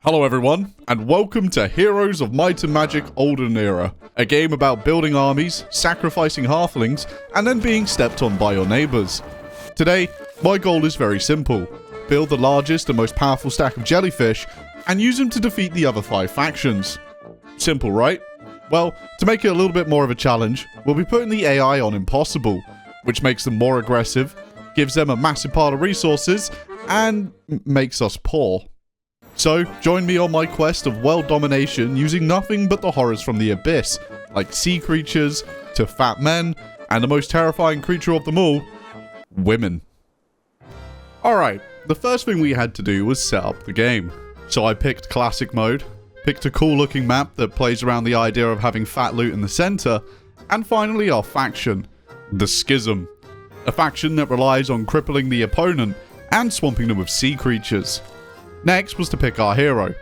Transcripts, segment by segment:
Hello everyone, and welcome to Heroes of Might and Magic Olden Era, a game about building armies, sacrificing halflings, and then being stepped on by your neighbours. Today, my goal is very simple: build the largest and most powerful stack of jellyfish, and use them to defeat the other 5 factions. Simple, right? Well, to make it a little bit more of a challenge, we'll be putting the AI on impossible, which makes them more aggressive, gives them a massive pile of resources, and makes us poor. So, join me on my quest of world domination using nothing but the horrors from the abyss, like sea creatures, to fat men, and the most terrifying creature of them all, women. Alright, the first thing we had to do was set up the game. So I picked classic mode, picked a cool looking map that plays around the idea of having fat loot in the center, and finally our faction, the Schism. A faction that relies on crippling the opponent and swamping them with sea creatures. Next was to pick our hero.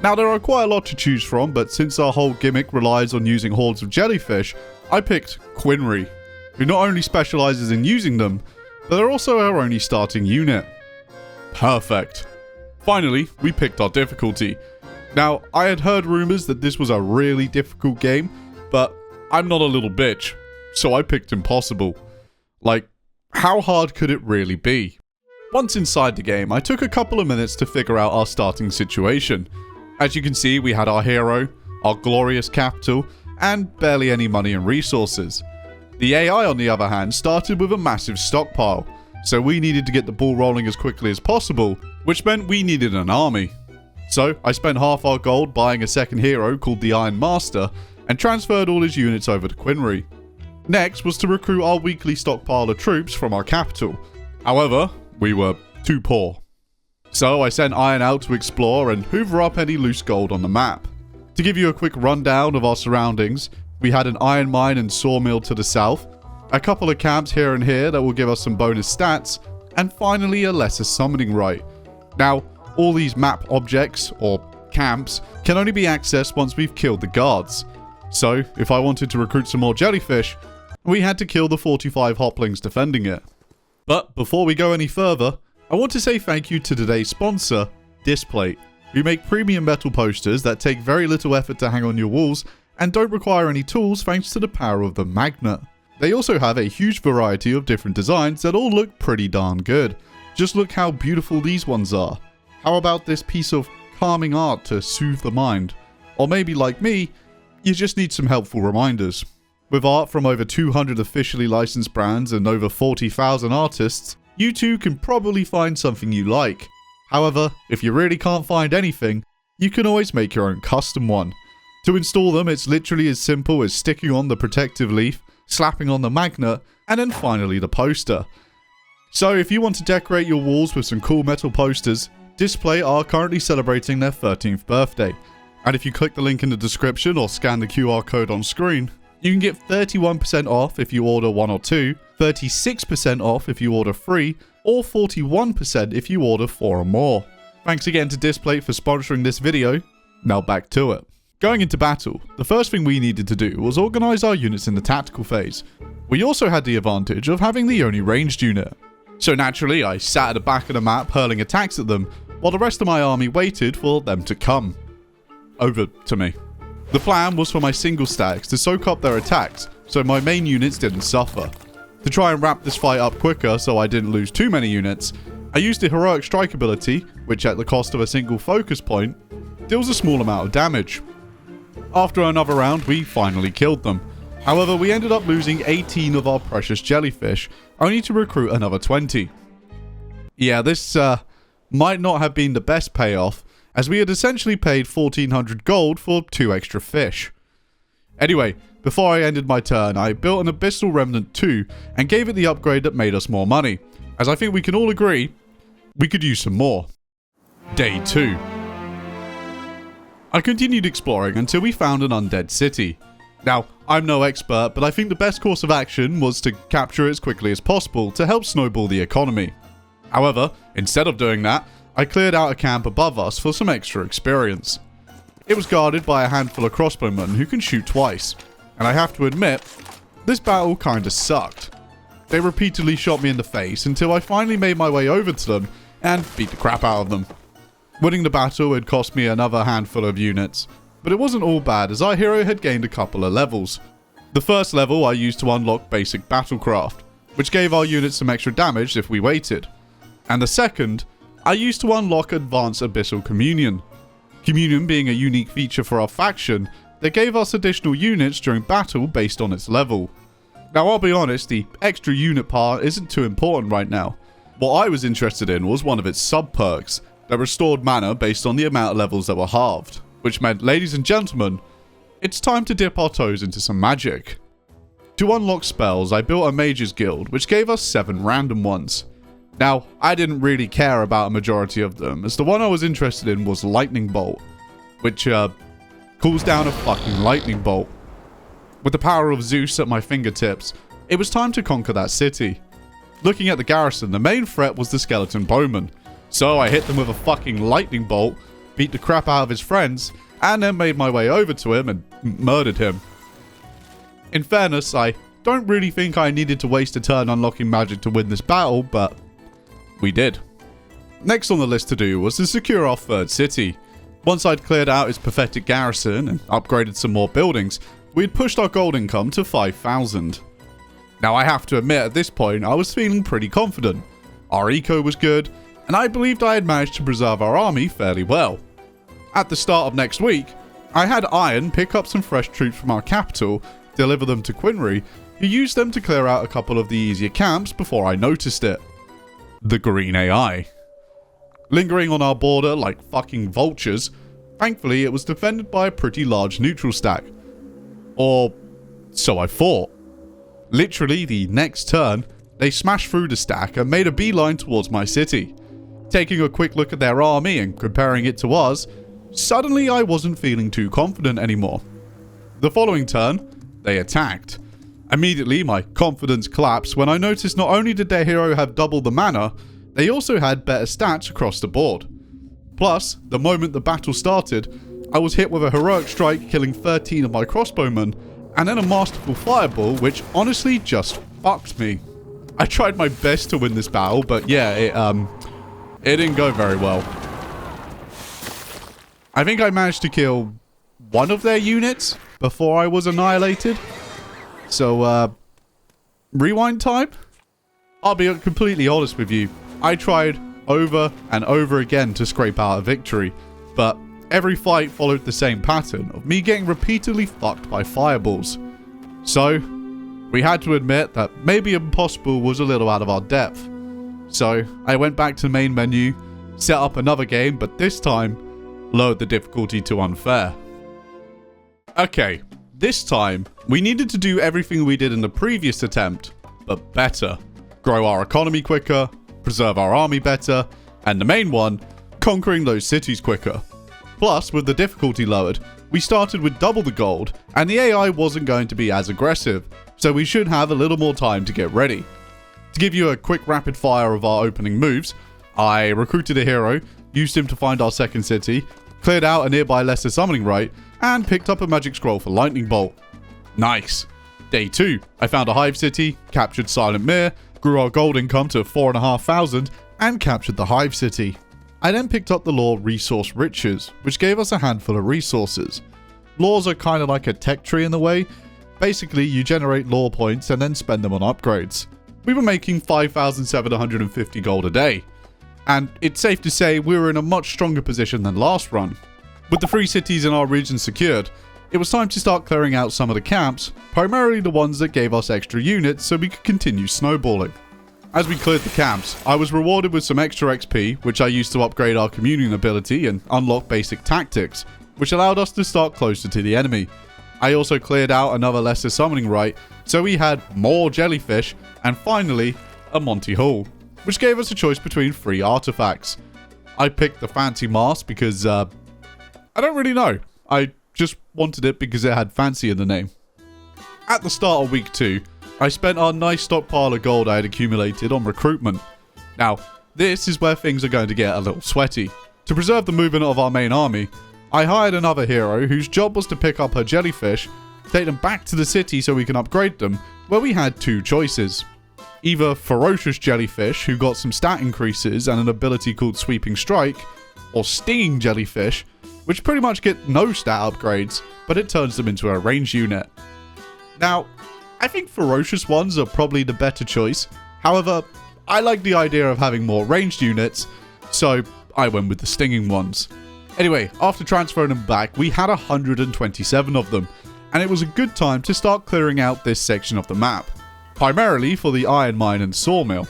Now there are quite a lot to choose from, but since our whole gimmick relies on using hordes of jellyfish, I picked Quinry, who not only specializes in using them, but they're also our only starting unit. Perfect. Finally, we picked our difficulty. Now, I had heard rumors that this was a really difficult game, but I'm not a little bitch, so I picked impossible. Like, how hard could it really be? Once inside the game, I took a couple of minutes to figure out our starting situation. As you can see, we had our hero, our glorious capital, and barely any money and resources. The AI, on the other hand, started with a massive stockpile, so we needed to get the ball rolling as quickly as possible, which meant we needed an army. So I spent half our gold buying a second hero called the Iron Master, and transferred all his units over to Quinry. Next was to recruit our weekly stockpile of troops from our capital. However, we were too poor. So I sent Iron out to explore and hoover up any loose gold on the map. To give you a quick rundown of our surroundings, we had an iron mine and sawmill to the south, a couple of camps here and here that will give us some bonus stats, and finally a lesser summoning right. Now, all these map objects, or camps, can only be accessed once we've killed the guards. So, if I wanted to recruit some more jellyfish, we had to kill the 45 hoplings defending it. But before we go any further, I want to say thank you to today's sponsor, Displate, who make premium metal posters that take very little effort to hang on your walls and don't require any tools thanks to the power of the magnet. They also have a huge variety of different designs that all look pretty darn good. Just look how beautiful these ones are. How about this piece of calming art to soothe the mind? Or maybe like me, you just need some helpful reminders. With art from over 200 officially licensed brands and over 40,000 artists, you too can probably find something you like. However, if you really can't find anything, you can always make your own custom one. To install them, it's literally as simple as sticking on the protective leaf, slapping on the magnet, and then finally the poster. So if you want to decorate your walls with some cool metal posters, Display are currently celebrating their 13th birthday. And if you click the link in the description or scan the QR code on screen, you can get 31% off if you order 1 or 2, 36% off if you order 3, or 41% if you order 4 or more. Thanks again to Display for sponsoring this video. Now back to it. Going into battle, the first thing we needed to do was organize our units in the tactical phase. We also had the advantage of having the only ranged unit. So naturally, I sat at the back of the map hurling attacks at them, while the rest of my army waited for them to come over to me. The plan was for my single stacks to soak up their attacks, so my main units didn't suffer. To try and wrap this fight up quicker so I didn't lose too many units, I used the heroic strike ability, which at the cost of a single focus point, deals a small amount of damage. After another round, we finally killed them. However, we ended up losing 18 of our precious jellyfish, only to recruit another 20. Yeah, this might not have been the best payoff, as we had essentially paid 1400 gold for 2 extra fish. Anyway, before I ended my turn, I built an Abyssal Remnant 2 and gave it the upgrade that made us more money, as I think we can all agree, we could use some more. Day 2. I continued exploring until we found an undead city. Now, I'm no expert, but I think the best course of action was to capture it as quickly as possible to help snowball the economy. However, instead of doing that, I cleared out a camp above us for some extra experience. It was guarded by a handful of crossbowmen who can shoot twice, and I have to admit, this battle kinda sucked. They repeatedly shot me in the face until I finally made my way over to them and beat the crap out of them. Winning the battle had cost me another handful of units, but it wasn't all bad as our hero had gained a couple of levels. The first level I used to unlock basic battlecraft, which gave our units some extra damage if we waited. And the second, I used to unlock advanced abyssal communion. Communion being a unique feature for our faction that gave us additional units during battle based on its level. Now I'll be honest, the extra unit part isn't too important right now. What I was interested in was one of its sub-perks that restored mana based on the amount of levels that were halved, which meant, ladies and gentlemen, it's time to dip our toes into some magic. To unlock spells, I built a Mage's Guild, which gave us 7 random ones. Now, I didn't really care about a majority of them, as the one I was interested in was Lightning Bolt, which, cools down a fucking lightning bolt. With the power of Zeus at my fingertips, it was time to conquer that city. Looking at the garrison, the main threat was the skeleton bowman, so I hit them with a fucking lightning bolt, beat the crap out of his friends, and then made my way over to him and murdered him. In fairness, I don't really think I needed to waste a turn unlocking magic to win this battle, but we did. Next on the list to do was to secure our third city. Once I'd cleared out its pathetic garrison and upgraded some more buildings, we'd pushed our gold income to 5,000. Now I have to admit at this point I was feeling pretty confident. Our eco was good, and I believed I had managed to preserve our army fairly well. At the start of next week, I had Iron pick up some fresh troops from our capital, deliver them to Quinry, who used them to clear out a couple of the easier camps before I noticed it. The green AI. Lingering on our border like fucking vultures, thankfully it was defended by a pretty large neutral stack. Or so I thought. Literally the next turn, they smashed through the stack and made a beeline towards my city. Taking a quick look at their army and comparing it to ours, suddenly I wasn't feeling too confident anymore. The following turn, they attacked. Immediately my confidence collapsed when I noticed not only did their hero have double the mana, they also had better stats across the board. Plus, the moment the battle started, I was hit with a heroic strike killing 13 of my crossbowmen, and then a masterful fireball which honestly just fucked me. I tried my best to win this battle, but yeah, it didn't go very well. I think I managed to kill one of their units before I was annihilated. So, rewind time? I'll be completely honest with you. I tried over and over again to scrape out a victory, but every fight followed the same pattern of me getting repeatedly fucked by fireballs. So, we had to admit that maybe impossible was a little out of our depth. So, I went back to the main menu, set up another game, but this time, lowered the difficulty to unfair. Okay, this time, we needed to do everything we did in the previous attempt, but better. Grow our economy quicker, preserve our army better, and the main one, conquering those cities quicker. Plus, with the difficulty lowered, we started with double the gold, and the AI wasn't going to be as aggressive, so we should have a little more time to get ready. To give you a quick rapid fire of our opening moves, I recruited a hero, used him to find our second city, cleared out a nearby lesser summoning rite, and picked up a magic scroll for lightning bolt. Nice. Day 2, I found a hive city, captured Silent Mere, grew our gold income to 4,500, and captured the hive city. I then picked up the lore Resource Riches, which gave us a handful of resources. Lores are kind of like a tech tree in the way. Basically, you generate lore points and then spend them on upgrades. We were making 5,750 gold a day, and it's safe to say we were in a much stronger position than last run. With the 3 cities in our region secured, it was time to start clearing out some of the camps, primarily the ones that gave us extra units so we could continue snowballing. As we cleared the camps, I was rewarded with some extra XP, which I used to upgrade our communion ability and unlock basic tactics, which allowed us to start closer to the enemy. I also cleared out another lesser summoning rite, so we had more Jellyfish, and finally, a Monty Hall, which gave us a choice between 3 artifacts. I picked the fancy mask because, I don't really know. I just wanted it because it had fancy in the name. At the start of week 2, I spent our nice stockpile of gold I had accumulated on recruitment. Now, this is where things are going to get a little sweaty. To preserve the movement of our main army, I hired another hero whose job was to pick up her jellyfish, take them back to the city so we can upgrade them, where we had 2 choices. Either Ferocious Jellyfish, who got some stat increases and an ability called Sweeping Strike, or stinging jellyfish, which pretty much get no stat upgrades, but it turns them into a ranged unit. Now, I think ferocious ones are probably the better choice. However, I like the idea of having more ranged units, so I went with the stinging ones. Anyway, after transferring them back, we had 127 of them, and it was a good time to start clearing out this section of the map, primarily for the iron mine and sawmill.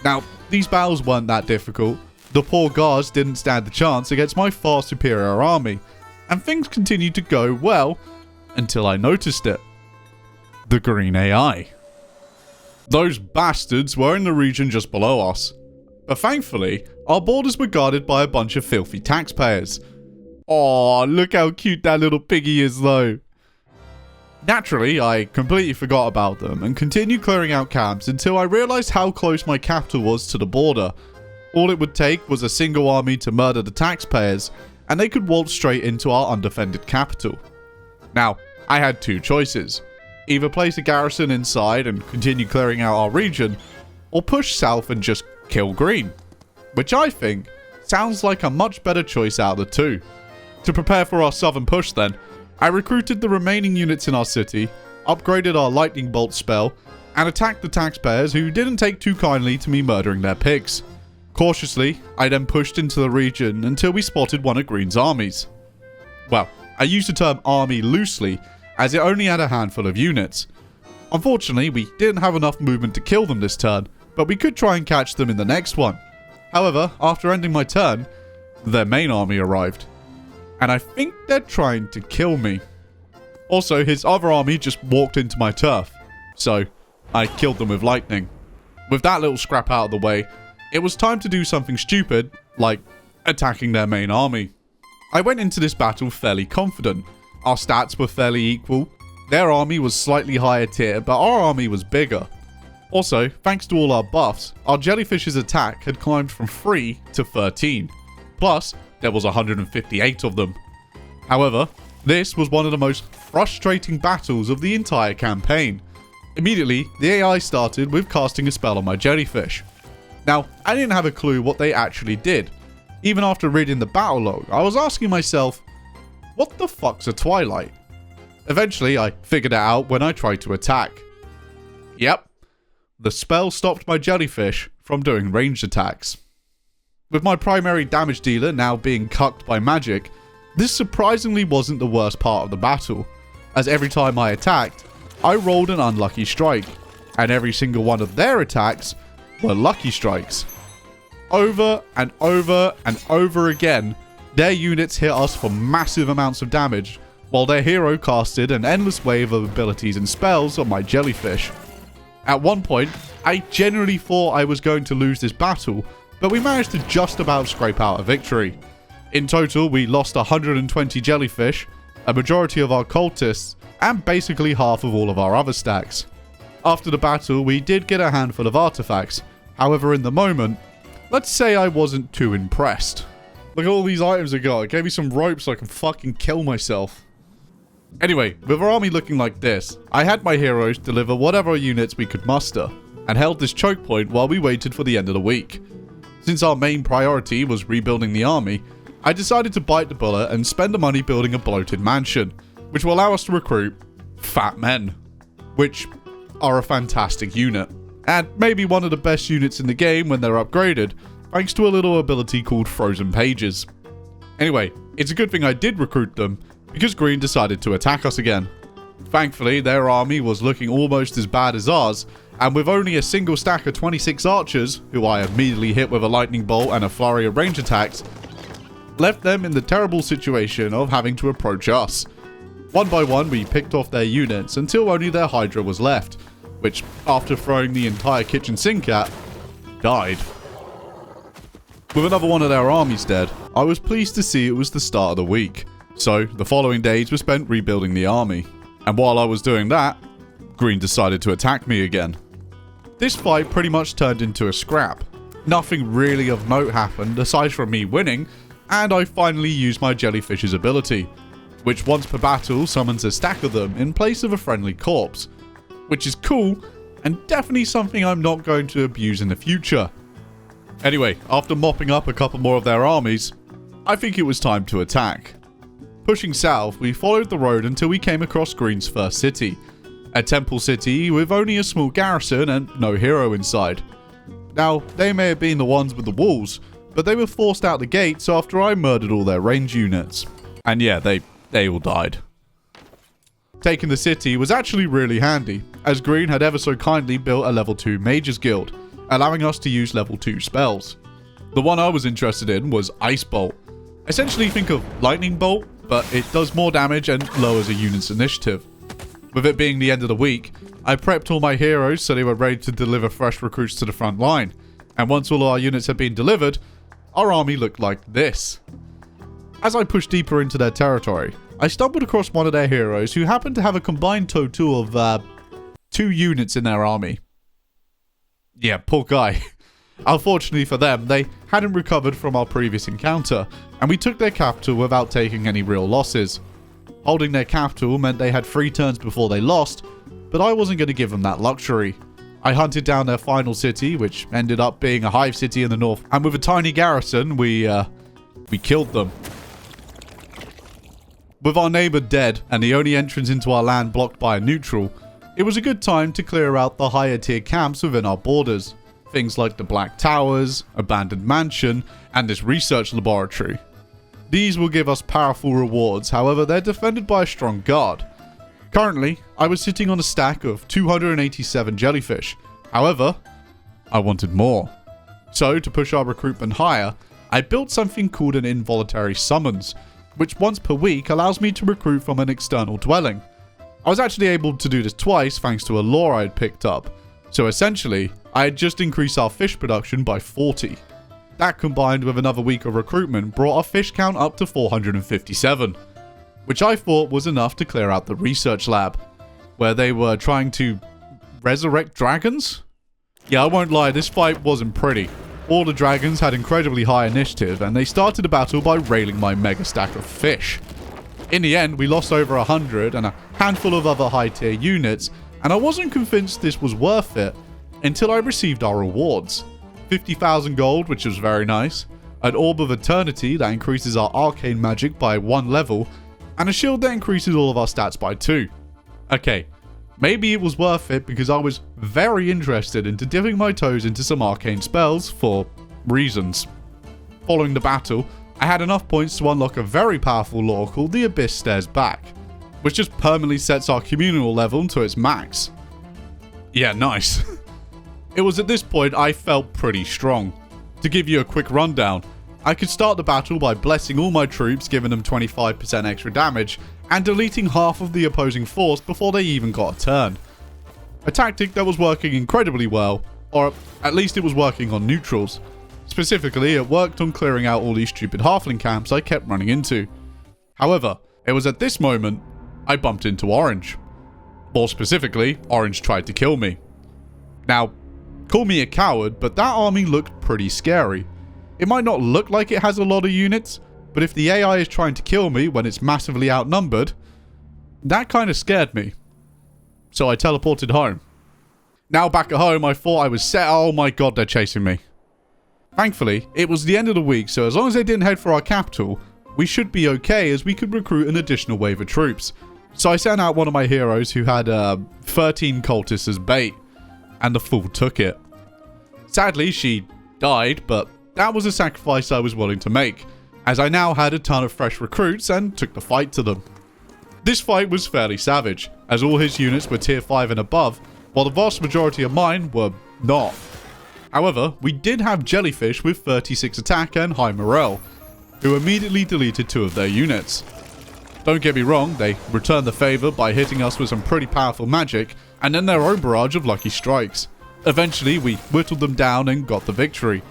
Now, these battles weren't that difficult. The poor guards didn't stand a chance against my far superior army, and things continued to go well until I noticed it. The green AI. Those bastards were in the region just below us, but thankfully, our borders were guarded by a bunch of filthy taxpayers. Aw, look how cute that little piggy is though. Naturally, I completely forgot about them and continued clearing out camps until I realised how close my capital was to the border. All it would take was a single army to murder the taxpayers, and they could waltz straight into our undefended capital. Now, I had two choices. Either place a garrison inside and continue clearing out our region, or push south and just kill green. Which I think sounds like a much better choice out of the two. To prepare for our southern push then, I recruited the remaining units in our city, upgraded our lightning bolt spell, and attacked the taxpayers who didn't take too kindly to me murdering their pigs. Cautiously, I then pushed into the region until we spotted one of Green's armies. Well, I used the term army loosely, as it only had a handful of units. Unfortunately, we didn't have enough movement to kill them this turn, but we could try and catch them in the next one. However, after ending my turn, their main army arrived. And I think they're trying to kill me. Also, his other army just walked into my turf, so I killed them with lightning. With that little scrap out of the way, it was time to do something stupid, like attacking their main army. I went into this battle fairly confident. Our stats were fairly equal. Their army was slightly higher tier, but our army was bigger. Also, thanks to all our buffs, our jellyfish's attack had climbed from 3 to 13. Plus, there was 158 of them. However, this was one of the most frustrating battles of the entire campaign. Immediately, the AI started with casting a spell on my jellyfish. Now, I didn't have a clue what they actually did. Even after reading the battle log, I was asking myself, what the fuck's a twilight? Eventually, I figured it out when I tried to attack. Yep, the spell stopped my jellyfish from doing ranged attacks. With my primary damage dealer now being cucked by magic, this surprisingly wasn't the worst part of the battle, as every time I attacked, I rolled an unlucky strike, and every single one of their attacks were lucky strikes. Over and over and over again, their units hit us for massive amounts of damage, while their hero casted an endless wave of abilities and spells on my jellyfish. At one point, I genuinely thought I was going to lose this battle, but we managed to just about scrape out a victory. In total, we lost 120 jellyfish, a majority of our cultists, and basically half of all of our other stacks. After the battle, we did get a handful of artifacts. However, in the moment, let's say I wasn't too impressed. Look at all these items I got. It gave me some rope so I can fucking kill myself. Anyway, with our army looking like this, I had my heroes deliver whatever units we could muster, and held this choke point while we waited for the end of the week. Since our main priority was rebuilding the army, I decided to bite the bullet and spend the money building a bloated mansion, which will allow us to recruit fat men, which are a fantastic unit, and maybe one of the best units in the game when they're upgraded, thanks to a little ability called Frozen Pages. Anyway, it's a good thing I did recruit them, because Green decided to attack us again. Thankfully, their army was looking almost as bad as ours, and with only a single stack of 26 archers, who I immediately hit with a lightning bolt and a flurry of range attacks, left them in the terrible situation of having to approach us. One by one, we picked off their units until only their Hydra was left, which, after throwing the entire kitchen sink at, died. With another one of their armies dead, I was pleased to see it was the start of the week, so the following days were spent rebuilding the army. And while I was doing that, Green decided to attack me again. This fight pretty much turned into a scrap. Nothing really of note happened aside from me winning, and I finally used my jellyfish's ability, which once per battle summons a stack of them in place of a friendly corpse, which is cool and definitely something I'm not going to abuse in the future. Anyway, after mopping up a couple more of their armies, I think it was time to attack. Pushing south, we followed the road until we came across Green's first city, a temple city with only a small garrison and no hero inside. Now, they may have been the ones with the walls, but they were forced out the gates after I murdered all their range units. And yeah, they all died. Taking the city was actually really handy, as Green had ever so kindly built a level 2 Mages Guild, allowing us to use level 2 spells. The one I was interested in was Ice Bolt. Essentially think of Lightning Bolt, but it does more damage and lowers a unit's initiative. With it being the end of the week, I prepped all my heroes so they were ready to deliver fresh recruits to the front line, and once all our units had been delivered, our army looked like this. As I pushed deeper into their territory, I stumbled across one of their heroes who happened to have a combined total of 2 units in their army. Yeah, poor guy. Unfortunately for them, they hadn't recovered from our previous encounter, and we took their capital without taking any real losses. Holding their capital meant they had 3 turns before they lost, but I wasn't going to give them that luxury. I hunted down their final city, which ended up being a hive city in the north, and with a tiny garrison, we killed them. With our neighbour dead and the only entrance into our land blocked by a neutral, it was a good time to clear out the higher tier camps within our borders. Things like the Black Towers, Abandoned Mansion, and this research laboratory. These will give us powerful rewards, however they're defended by a strong guard. Currently, I was sitting on a stack of 287 jellyfish. However, I wanted more. So, to push our recruitment higher, I built something called an involuntary summons, which once per week allows me to recruit from an external dwelling. I was actually able to do this twice thanks to a lore I had picked up. So essentially, I had just increased our fish production by 40. That combined with another week of recruitment brought our fish count up to 457, which I thought was enough to clear out the research lab, where they were trying to resurrect dragons? Yeah, I won't lie, this fight wasn't pretty. All the dragons had incredibly high initiative, and they started the battle by railing my mega stack of fish. In the end, we lost over 100 and a handful of other high tier units, and I wasn't convinced this was worth it until I received our rewards. 50,000 gold, which was very nice, an Orb of Eternity that increases our arcane magic by 1 level, and a shield that increases all of our stats by 2. Okay, maybe it was worth it because I was very interested into dipping my toes into some arcane spells for reasons. Following the battle, I had enough points to unlock a very powerful lore called the Abyss Stares Back, which just permanently sets our communal level to its max. Yeah, nice. It was at this point I felt pretty strong. To give you a quick rundown, I could start the battle by blessing all my troops, giving them 25% extra damage, and deleting half of the opposing force before they even got a turn. A tactic that was working incredibly well, or at least it was working on neutrals. Specifically, it worked on clearing out all these stupid halfling camps I kept running into. However, it was at this moment I bumped into Orange. More specifically, Orange tried to kill me. Now, call me a coward, but that army looked pretty scary. It might not look like it has a lot of units, but if the AI is trying to kill me when it's massively outnumbered, that kind of scared me. So I teleported home. Now back at home, I thought I was set. Oh my god, they're chasing me. Thankfully, it was the end of the week, so as long as they didn't head for our capital, we should be okay as we could recruit an additional wave of troops. So I sent out one of my heroes who had 13 cultists as bait, and the fool took it. Sadly, she died, but that was a sacrifice I was willing to make, as I now had a ton of fresh recruits and took the fight to them. This fight was fairly savage, as all his units were tier 5 and above, while the vast majority of mine were not. However, we did have Jellyfish with 36 attack and high morale, who immediately deleted 2 of their units. Don't get me wrong, they returned the favour by hitting us with some pretty powerful magic, and then their own barrage of lucky strikes. Eventually, we whittled them down and got the victory.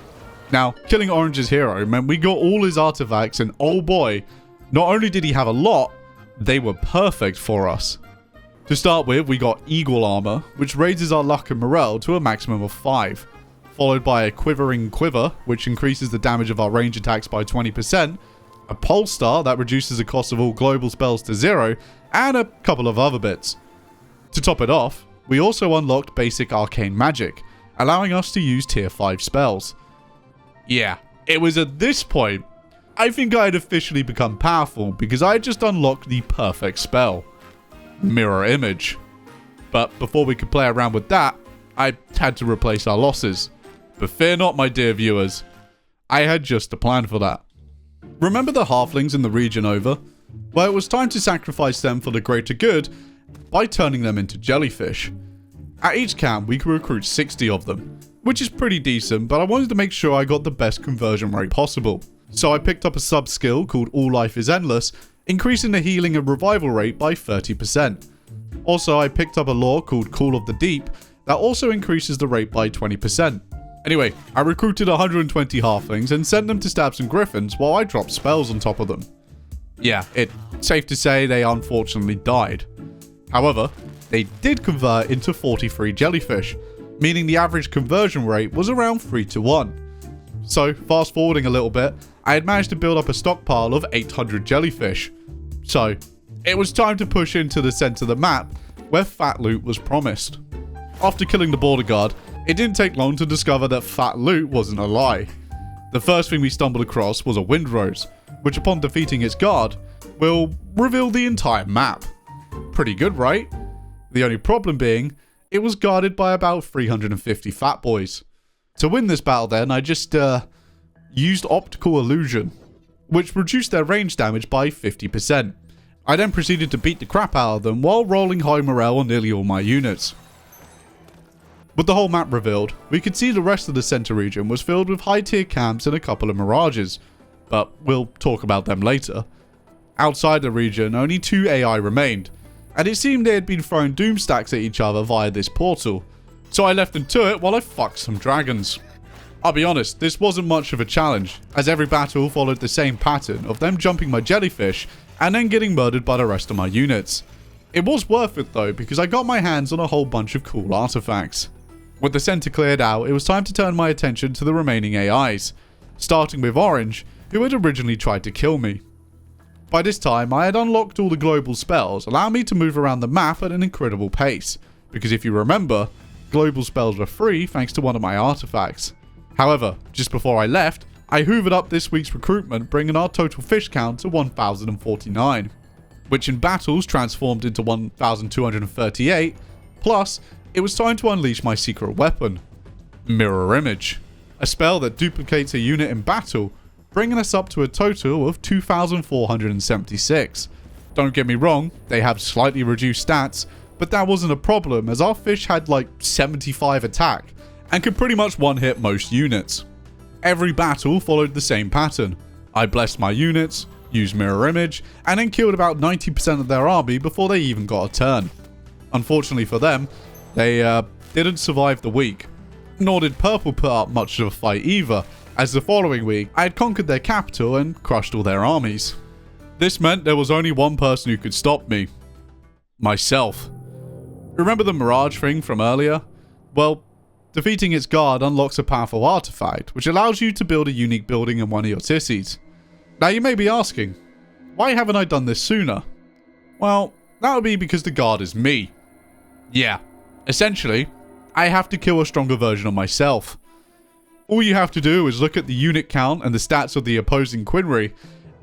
Now, killing Orange's hero meant we got all his artifacts, and oh boy, not only did he have a lot, they were perfect for us. To start with, we got Eagle Armor, which raises our luck and morale to a maximum of 5, followed by a Quivering Quiver, which increases the damage of our range attacks by 20%, a Polestar that reduces the cost of all global spells to 0, and a couple of other bits. To top it off, we also unlocked basic arcane magic, allowing us to use tier 5 spells. Yeah, it was at this point I think I had officially become powerful because I had just unlocked the perfect spell, Mirror Image. But before we could play around with that, I had to replace our losses. But fear not, my dear viewers, I had just a plan for that. Remember the halflings in the region over? Well, it was time to sacrifice them for the greater good by turning them into jellyfish. At each camp, we could recruit 60 of them, which is pretty decent, but I wanted to make sure I got the best conversion rate possible. So I picked up a sub-skill called All Life is Endless, increasing the healing and revival rate by 30%. Also, I picked up a lore called Call of the Deep that also increases the rate by 20%. Anyway, I recruited 120 halflings and sent them to stab some griffins while I dropped spells on top of them. Yeah, it's safe to say they unfortunately died. However, they did convert into 43 jellyfish, meaning the average conversion rate was around 3-1. So, fast forwarding a little bit, I had managed to build up a stockpile of 800 jellyfish. So, it was time to push into the center of the map, where fat loot was promised. After killing the border guard, it didn't take long to discover that fat loot wasn't a lie. The first thing we stumbled across was a windrose, which upon defeating its guard, will reveal the entire map. Pretty good, right? The only problem being, it was guarded by about 350 fat boys. To win this battle then, I just used optical illusion, which reduced their range damage by 50%. I then proceeded to beat the crap out of them while rolling high morale on nearly all my units. With the whole map revealed, we could see the rest of the center region was filled with high tier camps and a couple of mirages, but we'll talk about them later. Outside the region, only 2 AI remained, and it seemed they had been throwing doom stacks at each other via this portal, so I left them to it while I fucked some dragons. I'll be honest, this wasn't much of a challenge, as every battle followed the same pattern of them jumping my jellyfish and then getting murdered by the rest of my units. It was worth it though, because I got my hands on a whole bunch of cool artifacts. With the center cleared out, it was time to turn my attention to the remaining AIs, starting with Orange, who had originally tried to kill me. By this time, I had unlocked all the global spells, allowing me to move around the map at an incredible pace, because if you remember, global spells were free thanks to one of my artifacts. However, just before I left, I hoovered up this week's recruitment, bringing our total fish count to 1,049, which in battles transformed into 1,238, plus it was time to unleash my secret weapon, Mirror Image, a spell that duplicates a unit in battle, bringing us up to a total of 2,476. Don't get me wrong, they have slightly reduced stats, but that wasn't a problem as our fish had like 75 attack and could pretty much one-hit most units. Every battle followed the same pattern. I blessed my units, used Mirror Image, and then killed about 90% of their army before they even got a turn. Unfortunately for them, they didn't survive the week. Nor did Purple put up much of a fight either, as the following week I had conquered their capital and crushed all their armies. This meant there was only one person who could stop me. Myself. Remember the Mirage thing from earlier? Well, defeating its guard unlocks a powerful artifact, which allows you to build a unique building in one of your cities. Now you may be asking, why haven't I done this sooner? Well, that would be because the guard is me. Yeah, essentially, I have to kill a stronger version of myself. All you have to do is look at the unit count and the stats of the opposing Quinry,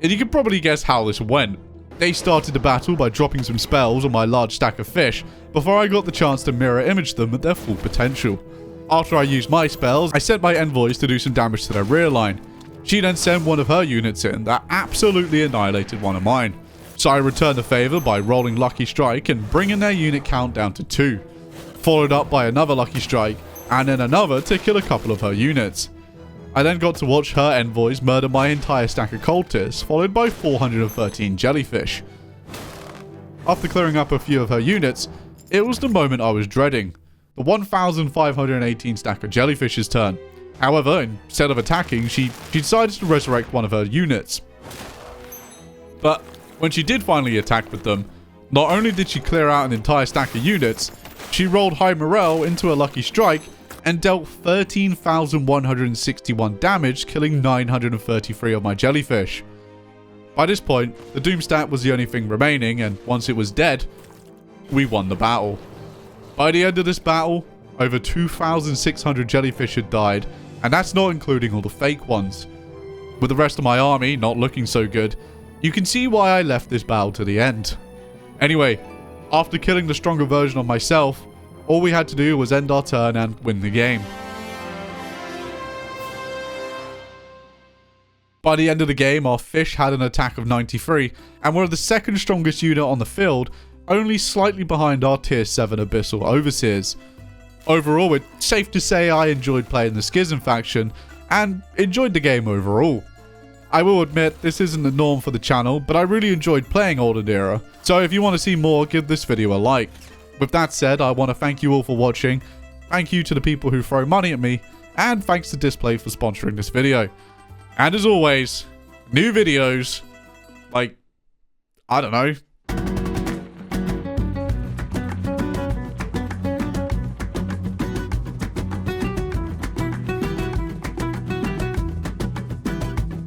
and you can probably guess how this went. They started the battle by dropping some spells on my large stack of fish before I got the chance to mirror image them at their full potential. After I used my spells, I sent my envoys to do some damage to their rear line. She then sent one of her units in that absolutely annihilated one of mine. So I returned the favour by rolling Lucky Strike and bringing their unit count down to 2. Followed up by another Lucky Strike and then another to kill a couple of her units. I then got to watch her envoys murder my entire stack of cultists, followed by 413 jellyfish. After clearing up a few of her units, it was the moment I was dreading. The 1,518 stack of jellyfish's turn. However, instead of attacking, she decided to resurrect one of her units. But when she did finally attack with them, not only did she clear out an entire stack of units, she rolled high morale into a Lucky Strike and dealt 13,161 damage, killing 933 of my jellyfish. By this point, the Doom stat was the only thing remaining, and once it was dead, we won the battle. By the end of this battle, over 2,600 jellyfish had died, and that's not including all the fake ones. with the rest of my army not looking so good, you can see why I left this battle to the end. Anyway, after killing the stronger version of myself, all we had to do was end our turn and win the game. By the end of the game, our fish had an attack of 93, and were the second strongest unit on the field, only slightly behind our tier 7 Abyssal Overseers. Overall, it's safe to say I enjoyed playing the Schism faction, and enjoyed the game overall. I will admit, this isn't the norm for the channel, but I really enjoyed playing Olden Era, so if you want to see more, give this video a like. With that said, I want to thank you all for watching, thank you to the people who throw money at me, and thanks to Display for sponsoring this video. And as always, new videos, like, I don't know,